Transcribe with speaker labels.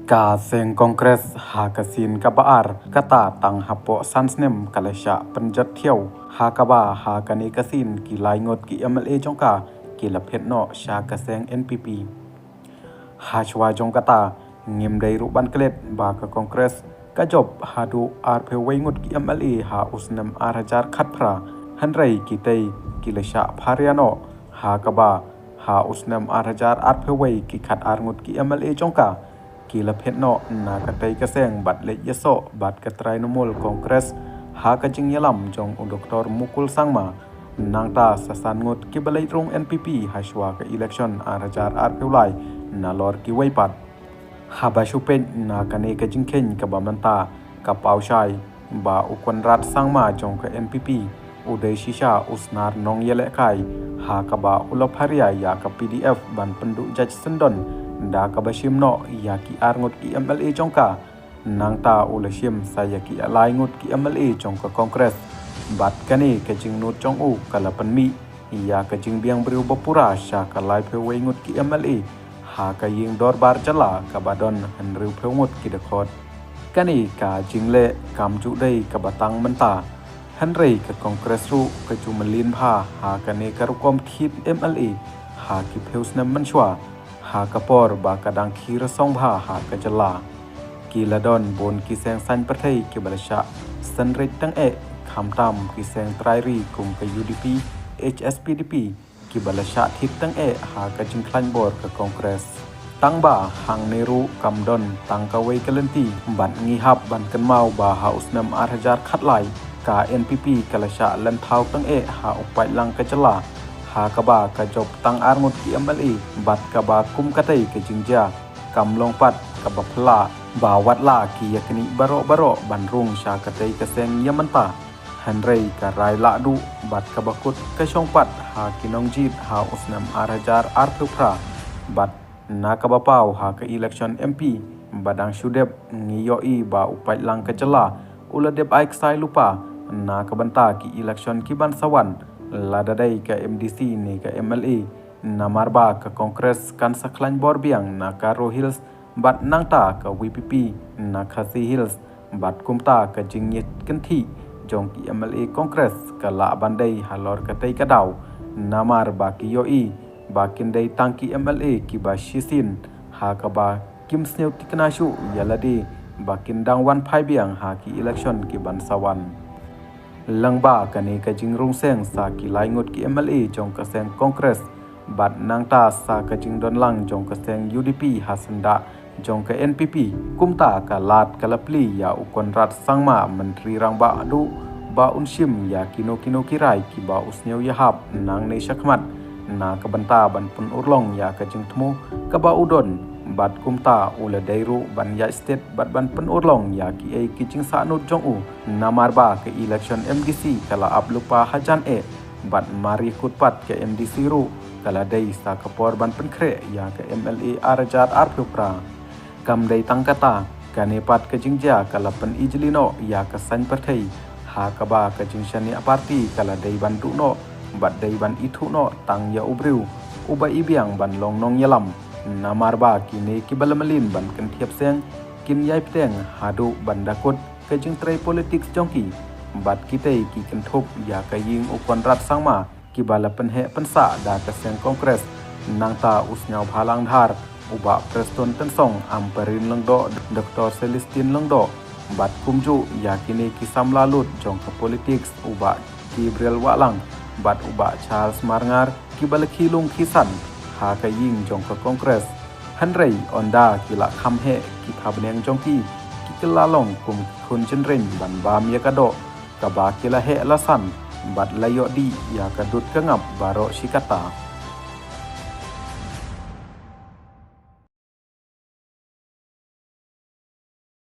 Speaker 1: Ka seng kongres ha kasin kabaar kata tang hapo sansnem kalasya penjat thiau ha kaba ha kani kasin ki laingot ki MLA jongka ki laphet no sha kaseng NPP ha chwa jong kata ngim dai ru ban klet ba ka kongres ka job ha du ar phe wengut ki MLA ha usnem arhajar khatphra hanrai ki tei ki lasya phariano ha kaba ha usnem arhajar ar phe wei ki khat arngut ki MLA jongka ki laphet no na katai kaseng bat le yeso bat katrai nomol kongres ha ka jing yalam jong Dr. Mukul Sangma nangta sasan ngut ki balai rong NPP haswa ka election arhajar ar peulai na lor ki weipat ha ba shupen na kane ka jingkhen ka bamanta ka paushai ba ukon rat Sangma jong ka NPP udai shisha usnar nong yele kai ha ka ba ulop haria ya ka PDF ban penduk judge sendon da ka bashim no ya ki arngut ki MLA jongka nangta ulashim saya ki alai ngut ki MLA jongka kongres bat kani ka jingnut jong u kala panmi ya ka jingbiang briu bapura sha ka lai phe wei ngut ki MLA ha ka ying dor bar jala ka badon han riu phe ngut ki dekhot kani ka jingle kam ju dei ka batang menta han rei ka kongres ru ka jumalin pha ha kani ka rukom khit MLA ha ki pheusnam manchwa ha kapor ba kadang khir song bha ha ka jala ki ladon bon ki seng san prathei ki balasha sanrit tang e khamtam ki seng trairi kum ka UDP HSPDP ki balasha thit tang e ha ka jingkhlan bor ka kongres tang ba hang neru kamdon tang ka wei kalenti ban ngi hap ban kan mau ba ha usnam arhajar khatlai ka NPP kalasha lan thau tang e ha upai lang ka jala ha kaba ka job tang arngut ki MLA bat kaba kum katai ke jingja kam longpat kaba phla ba watla ki yakni baro ban rung sha katai ka seng yamanta hanrei ka rai la du bat kaba kut ka shongpat ha kinong jit ha usnam arhajar arthupra bat na kaba pau ha ka election MP badang shudep ngiyoi ba upai lang ka jala uladep aik sai lupa na kabanta ki election ki ban sawan ladadai ka MDC ni ka MLA namarba ka kongres kan saklan borbiang na Karo Hills bat nangta ka WPP na Khasi Hills bat kumta ka jingyet kanthi jong ki MLA kongres ka la bandai halor ka tai ka daw namar ba ki yoi ba kindai tangki MLA ki ba shisin ha ka ba kim sneu tiknashu yalade ba kindang wan phai biang ha ki election ki ban sawan langba kani ka jingrung seng sa ki laingut ki MLA jong ka seng kongres bat nangta sa ka jingdon lang jong ka seng UDP hasanda jong ka NPP kumta ka lat kalapli ya ukon rat Sangma menteri rangba du ba unshim ya kino kirai ki ba usneu yahap nang nei shakmat na ka banta ban pun urlong ya ka jingthmu ka ba udon bat kumta ula dairu ban ya state bat ban pen urlong ya ki ai ki jing sa nut jong u namarba ke election MDC kala ablupa hajan e bat mari kutpat ke MDC ru kala dai sa kapor ban pen khre ya ke MLA arjat arphupra kam dai tangkata kane pat ke jingja kala pen ijlino ya ka san pathai ha ka ba ke jingshani party kala dai ban tu no bat dai ban ithu no tang ya ubriu uba ibiang ban long nong yalam namarba kini kibalamalin ban kan thiap seng kin yai pteng hadu bandakut ke jing trai politics jongki bat kitei ki kan thop ya ka ying ukon rat Sangma ki bala penhe pensa da ka seng kongres nangta usnyau phalang dhar uba preston tensong amperin lengdo Dr. Celestin lengdo bat kumju ya kini ki samlalut jong ka politics uba ki brel walang bat uba Charles Marngar ki bala khilung khisan ha ka ying jong ka kongres hanrei onda kila khamhe ki phabneng jong ki kilalong kum khun chenren ban bam ya kado ka ba kila he lasan bat layo di ya kadut kangap baro shikata